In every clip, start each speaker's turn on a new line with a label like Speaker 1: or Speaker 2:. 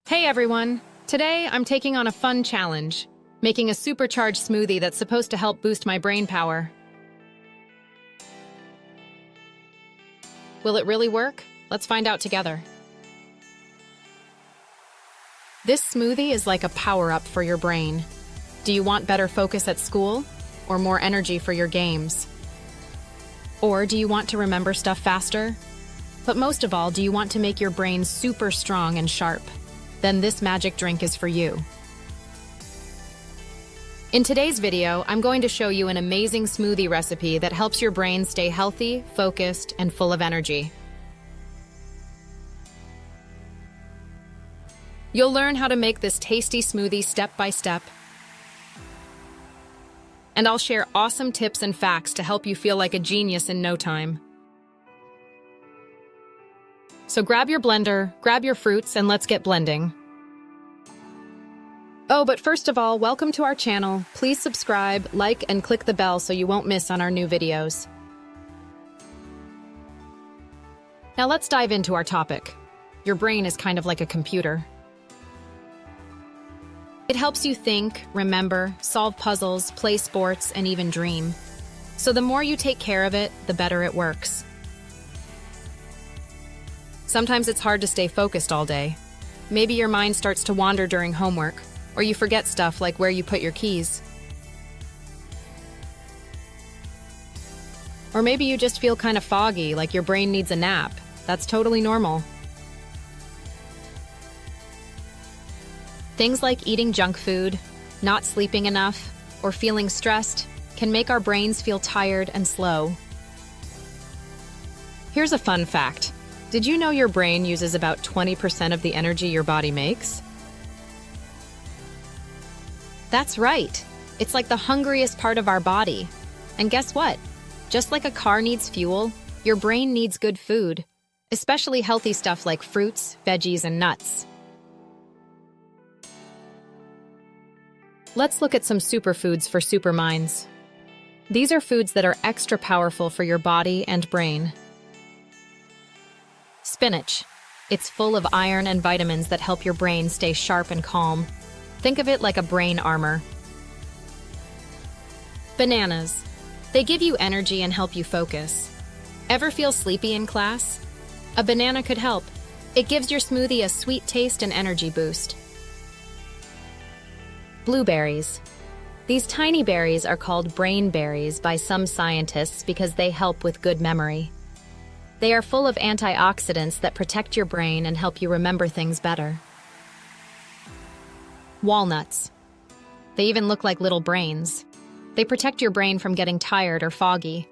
Speaker 1: Hey everyone! Today I'm taking on a fun challenge, making a supercharged smoothie that's supposed to help boost my brain power. Will it really work? Let's find out together. This smoothie is like a power-up for your brain. Do you want better focus at school? Or more energy for your games? Or do you want to remember stuff faster? But most of all, do you want to make your brain super strong and sharp? Then this magic drink is for you. In today's video, I'm going to show you an amazing smoothie recipe that helps your brain stay healthy, focused, and full of energy. You'll learn how to make this tasty smoothie step by step. And I'll share awesome tips and facts to help you feel like a genius in no time. So grab your blender, grab your fruits, and let's get blending. Oh, but first of all, welcome to our channel. Please subscribe, like, and click the bell so you won't miss on our new videos. Now let's dive into our topic. Your brain is kind of like a computer. It helps you think, remember, solve puzzles, play sports, and even dream. So the more you take care of it, the better it works. Sometimes it's hard to stay focused all day. Maybe your mind starts to wander during homework, or you forget stuff like where you put your keys. Or maybe you just feel kind of foggy, like your brain needs a nap. That's totally normal. Things like eating junk food, not sleeping enough, or feeling stressed can make our brains feel tired and slow. Here's a fun fact. Did you know your brain uses about 20% of the energy your body makes? That's right. It's like the hungriest part of our body. And guess what? Just like a car needs fuel, your brain needs good food, especially healthy stuff like fruits, veggies, and nuts. Let's look at some superfoods for superminds. These are foods that are extra powerful for your body and brain. Spinach. It's full of iron and vitamins that help your brain stay sharp and calm. Think of it like a brain armor. Bananas. They give you energy and help you focus. Ever feel sleepy in class? A banana could help. It gives your smoothie a sweet taste and energy boost. Blueberries. These tiny berries are called brain berries by some scientists because they help with good memory. They are full of antioxidants that protect your brain and help you remember things better. Walnuts. They even look like little brains. They protect your brain from getting tired or foggy.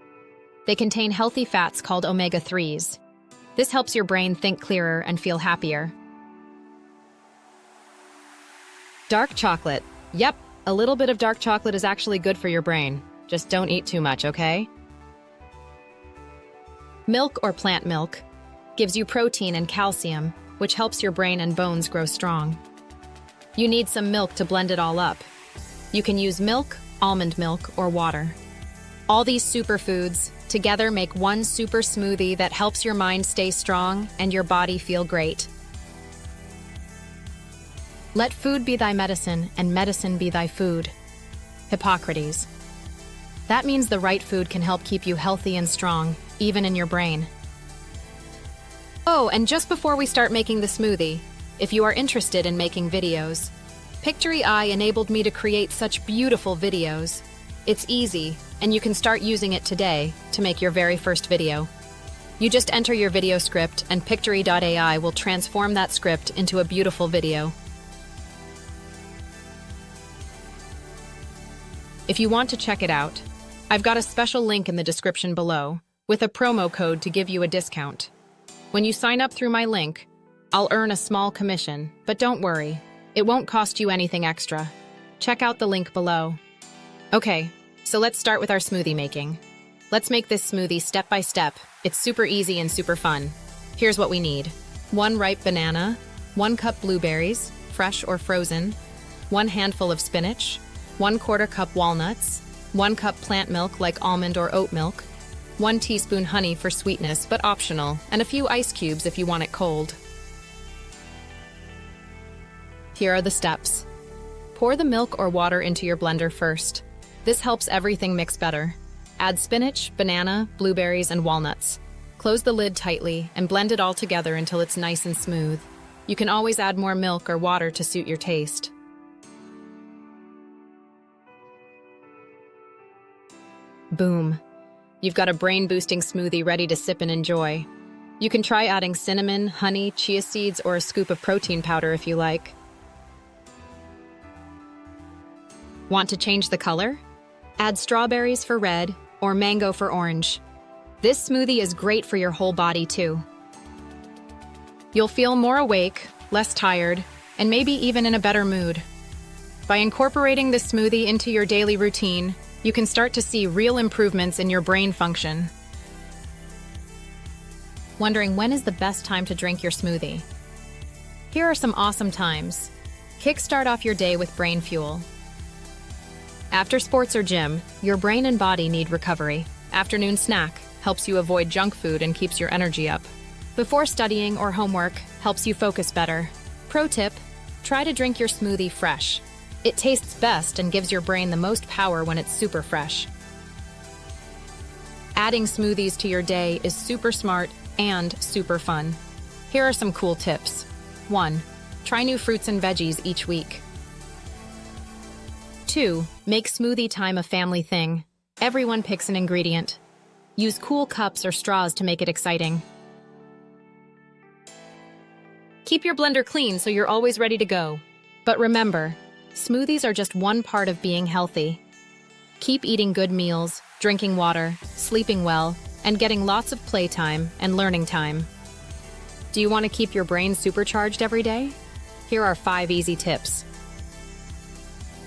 Speaker 1: They contain healthy fats called omega-3s. This helps your brain think clearer and feel happier. Dark chocolate. Yep, a little bit of dark chocolate is actually good for your brain. Just don't eat too much, okay? Milk or plant milk gives you protein and calcium, which helps your brain and bones grow strong. You need some milk to blend it all up. You can use milk, almond milk, or water. All these superfoods together make one super smoothie that helps your mind stay strong and your body feel great. Let food be thy medicine, and medicine be thy food. Hippocrates. That means the right food can help keep you healthy and strong, even in your brain. Oh, and just before we start making the smoothie, if you are interested in making videos, Pictory enabled me to create such beautiful videos. It's easy, and you can start using it today to make your very first video. You just enter your video script, and pictory.ai will transform that script into a beautiful video. If you want to check it out, I've got a special link in the description below with a promo code to give you a discount. When you sign up through my link, I'll earn a small commission, but don't worry, it won't cost you anything extra. Check out the link below. Okay, so let's start with our smoothie making. Let's make this smoothie step by step. It's super easy and super fun. Here's what we need. 1 ripe banana, 1 cup blueberries, fresh or frozen, 1 handful of spinach, 1/4 cup walnuts, 1 cup plant milk like almond or oat milk, 1 teaspoon honey for sweetness but optional, and a few ice cubes if you want it cold. Here are the steps. Pour the milk or water into your blender first. This helps everything mix better. Add spinach, banana, blueberries, and walnuts. Close the lid tightly and blend it all together until it's nice and smooth. You can always add more milk or water to suit your taste. Boom. You've got a brain-boosting smoothie ready to sip and enjoy. You can try adding cinnamon, honey, chia seeds, or a scoop of protein powder if you like. Want to change the color? Add strawberries for red or mango for orange. This smoothie is great for your whole body too. You'll feel more awake, less tired, and maybe even in a better mood. By incorporating this smoothie into your daily routine, you can start to see real improvements in your brain function. Wondering when is the best time to drink your smoothie? Here are some awesome times. Kickstart off your day with brain fuel. After sports or gym, your brain and body need recovery. Afternoon snack helps you avoid junk food and keeps your energy up. Before studying or homework, helps you focus better. Pro tip, try to drink your smoothie fresh. It tastes best and gives your brain the most power when it's super fresh. Adding smoothies to your day is super smart and super fun. Here are some cool tips. 1. Try new fruits and veggies each week. 2. Make smoothie time a family thing. Everyone picks an ingredient. Use cool cups or straws to make it exciting. Keep your blender clean so you're always ready to go. But remember, smoothies are just one part of being healthy. Keep eating good meals, drinking water, sleeping well, and getting lots of playtime and learning time. Do you want to keep your brain supercharged every day? Here are 5 easy tips.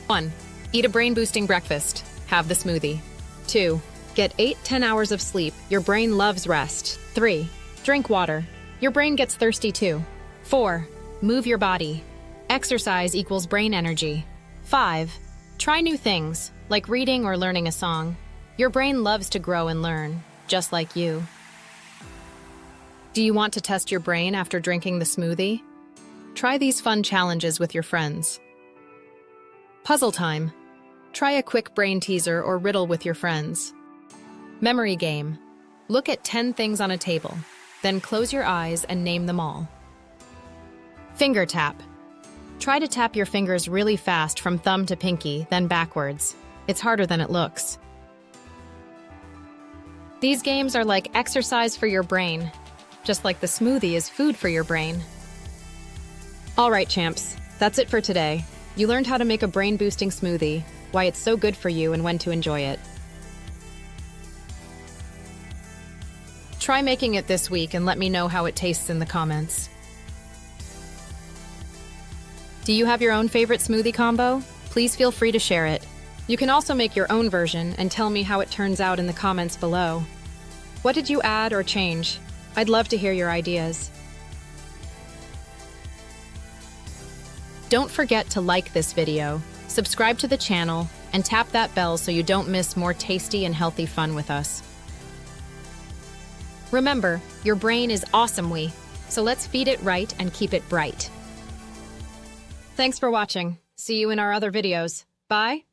Speaker 1: 1. Eat a brain-boosting breakfast. Have the smoothie. 2. Get 8-10 hours of sleep. Your brain loves rest. 3. Drink water. Your brain gets thirsty too. 4. Move your body. Exercise equals brain energy. 5. Try new things, like reading or learning a song. Your brain loves to grow and learn, just like you. Do you want to test your brain after drinking the smoothie? Try these fun challenges with your friends. Puzzle time. Try a quick brain teaser or riddle with your friends. Memory game. Look at 10 things on a table, then close your eyes and name them all. Finger tap. Try to tap your fingers really fast from thumb to pinky, then backwards. It's harder than it looks. These games are like exercise for your brain, just like the smoothie is food for your brain. All right, champs, that's it for today. You learned how to make a brain-boosting smoothie, why it's so good for you, and when to enjoy it. Try making it this week and let me know how it tastes in the comments. Do you have your own favorite smoothie combo? Please feel free to share it. You can also make your own version and tell me how it turns out in the comments below. What did you add or change? I'd love to hear your ideas. Don't forget to like this video, subscribe to the channel, and tap that bell so you don't miss more tasty and healthy fun with us. Remember, your brain is awesome, so let's feed it right and keep it bright. Thanks for watching. See you in our other videos. Bye.